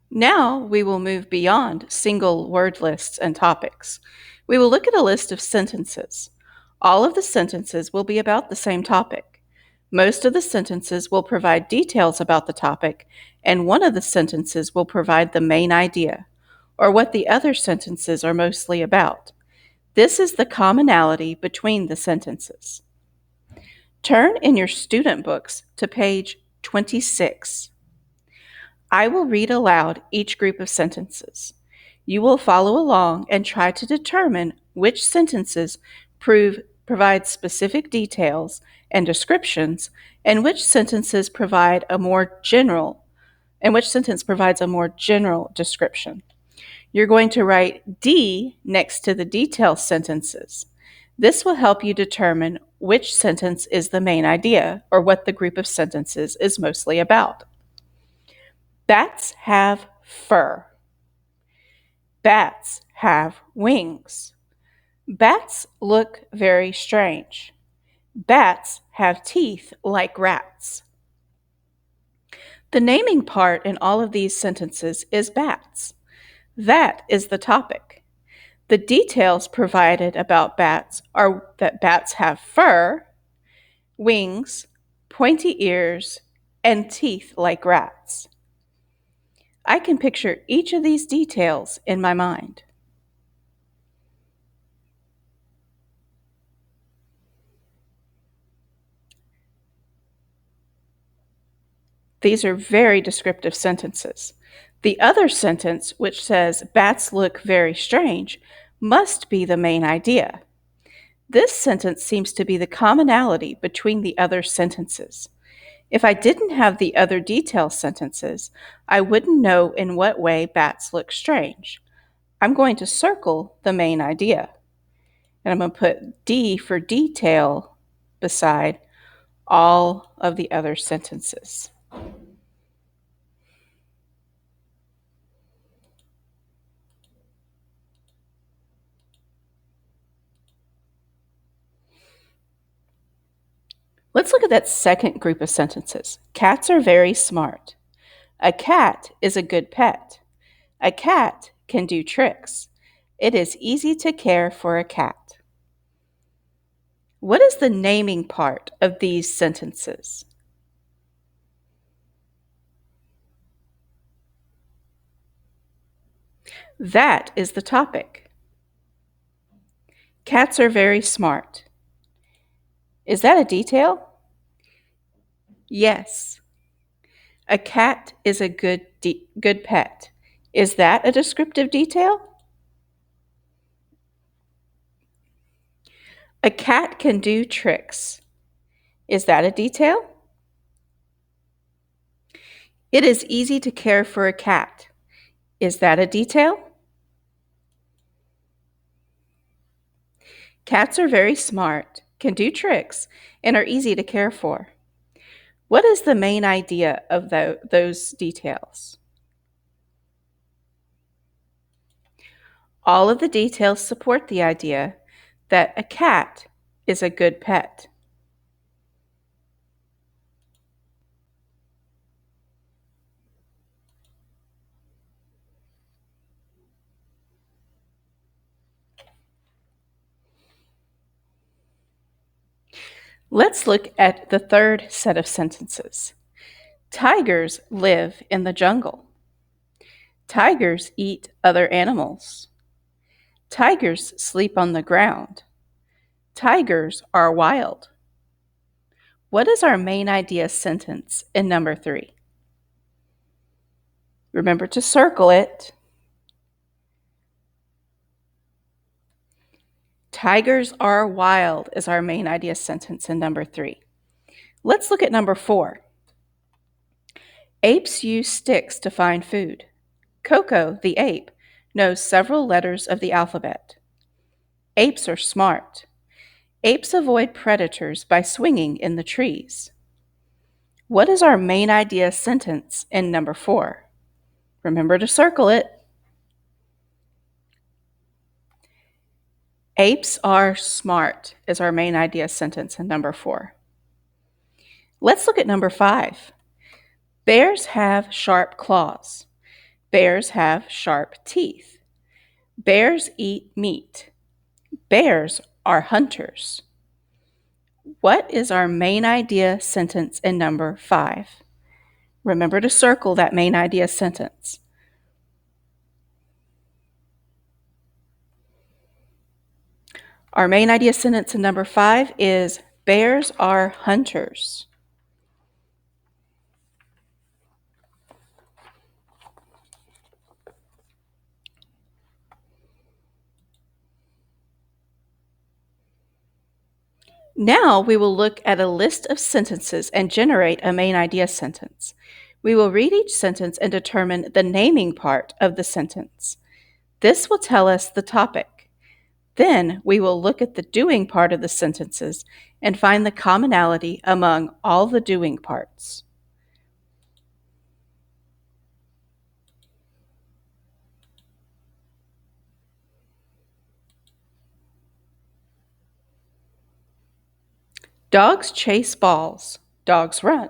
Now we will move beyond single word lists and topics. We will look at a list of sentences. All of the sentences will be about the same topic. Most of the sentences will provide details about the topic, and one of the sentences will provide the main idea, or what the other sentences are mostly about. This is the commonality between the sentences. Turn in your student books to page 26. I will read aloud each group of sentences. You will follow along and try to determine which sentences provide specific details and descriptions, and which sentences provide a more general and which sentence provides a more general description. You're going to write D next to the detail sentences. This will help you determine which sentence is the main idea, or what the group of sentences is mostly about. Bats have fur. Bats have wings. Bats look very strange. Bats have teeth like rats. The naming part in all of these sentences is bats. That is the topic. The details provided about bats are that bats have fur, wings, pointy ears, and teeth like rats. I can picture each of these details in my mind. These are very descriptive sentences. The other sentence, which says, bats look very strange, must be the main idea. This sentence seems to be the commonality between the other sentences. If I didn't have the other detail sentences, I wouldn't know in what way bats look strange. I'm going to circle the main idea. And I'm going to put D for detail beside all of the other sentences. Let's look at that second group of sentences. Cats are very smart. A cat is a good pet. A cat can do tricks. It is easy to care for a cat. What is the naming part of these sentences? That is the topic. Cats are very smart. Is that a detail? Yes. A cat is a good pet. Is that a descriptive detail? A cat can do tricks. Is that a detail? It is easy to care for a cat. Is that a detail? Cats are very smart, can do tricks, and are easy to care for. What is the main idea of those details? All of the details support the idea that a cat is a good pet. Let's look at the third set of sentences. Tigers live in the jungle. Tigers eat other animals. Tigers sleep on the ground. Tigers are wild. What is our main idea sentence in number 3? Remember to circle it. Tigers are wild is our main idea sentence in number 3. Let's look at number 4. Apes use sticks to find food. Coco, the ape, knows several letters of the alphabet. Apes are smart. Apes avoid predators by swinging in the trees. What is our main idea sentence in number 4? Remember to circle it. Apes are smart is our main idea sentence in number 4. Let's look at number 5. Bears have sharp claws. Bears have sharp teeth. Bears eat meat. Bears are hunters. What is our main idea sentence in number 5? Remember to circle that main idea sentence. Our main idea sentence in number 5 is bears are hunters. Now we will look at a list of sentences and generate a main idea sentence. We will read each sentence and determine the naming part of the sentence. This will tell us the topic. Then we will look at the doing part of the sentences and find the commonality among all the doing parts. Dogs chase balls. Dogs run.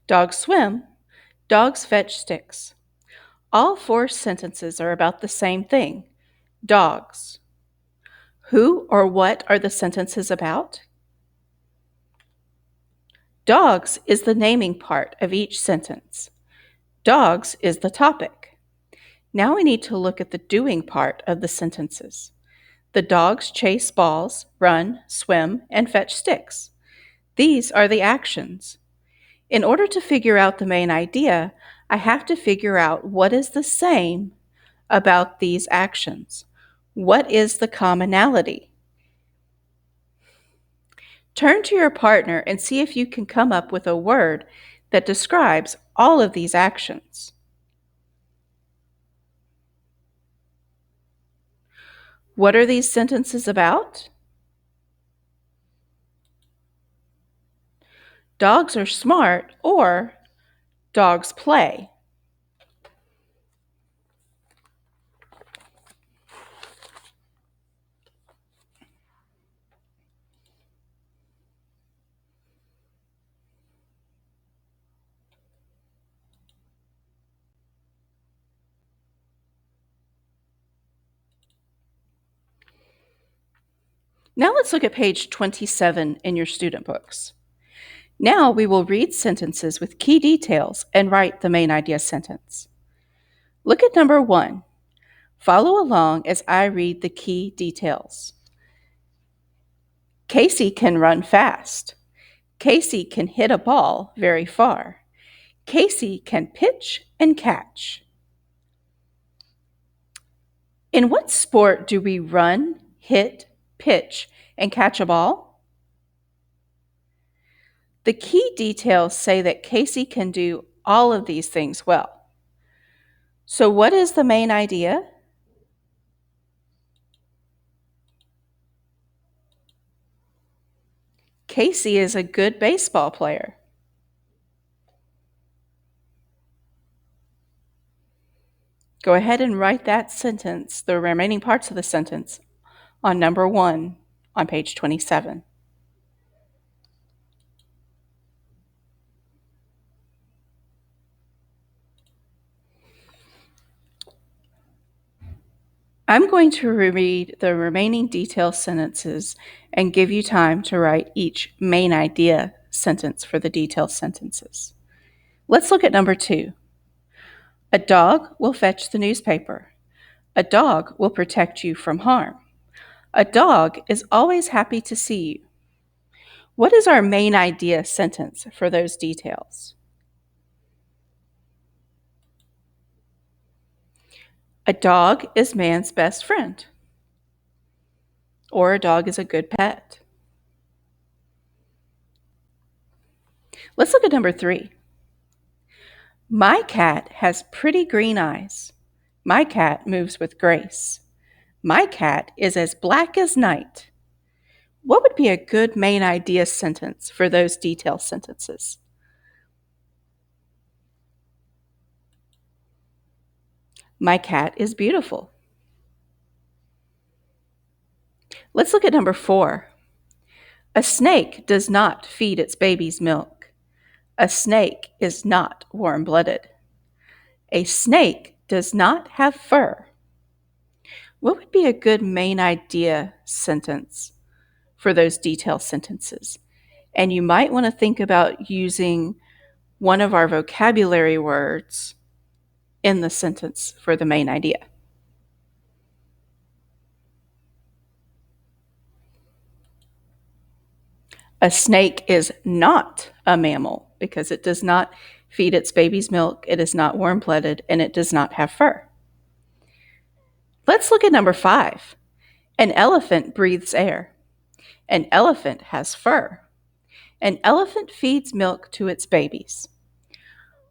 Dogs swim. Dogs fetch sticks. All 4 sentences are about the same thing, dogs. Who or what are the sentences about? Dogs is the naming part of each sentence. Dogs is the topic. Now we need to look at the doing part of the sentences. The dogs chase balls, run, swim, and fetch sticks. These are the actions. In order to figure out the main idea, I have to figure out what is the same about these actions. What is the commonality? Turn to your partner and see if you can come up with a word that describes all of these actions. What are these sentences about? Dogs are smart or dogs play. Now let's look at page 27 in your student books. Now we will read sentences with key details and write the main idea sentence. Look at number 1. Follow along as I read the key details. Casey can run fast. Casey can hit a ball very far. Casey can pitch and catch. In what sport do we run, hit, pitch, and catch a ball? The key details say that Casey can do all of these things well. So what is the main idea? Casey is a good baseball player. Go ahead and write that sentence, the remaining parts of the sentence, on number 1 on page 27. I'm going to reread the remaining detailed sentences and give you time to write each main idea sentence for the detailed sentences. Let's look at number 2. A dog will fetch the newspaper. A dog will protect you from harm. A dog is always happy to see you. What is our main idea sentence for those details? A dog is man's best friend. Or a dog is a good pet. Let's look at number 3. My cat has pretty green eyes. My cat moves with grace. My cat is as black as night. What would be a good main idea sentence for those detail sentences? My cat is beautiful. Let's look at number 4. A snake does not feed its babies milk. A snake is not warm-blooded. A snake does not have fur. What would be a good main idea sentence for those detail sentences? And you might want to think about using one of our vocabulary words in the sentence for the main idea. A snake is not a mammal because it does not feed its baby's milk, it is not warm-blooded, and it does not have fur. Let's look at number 5. An elephant breathes air. An elephant has fur. An elephant feeds milk to its babies.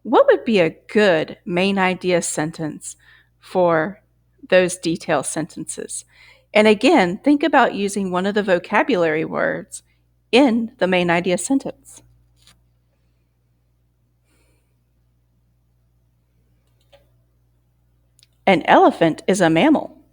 What would be a good main idea sentence for those detail sentences? And again, think about using one of the vocabulary words in the main idea sentence. An elephant is a mammal.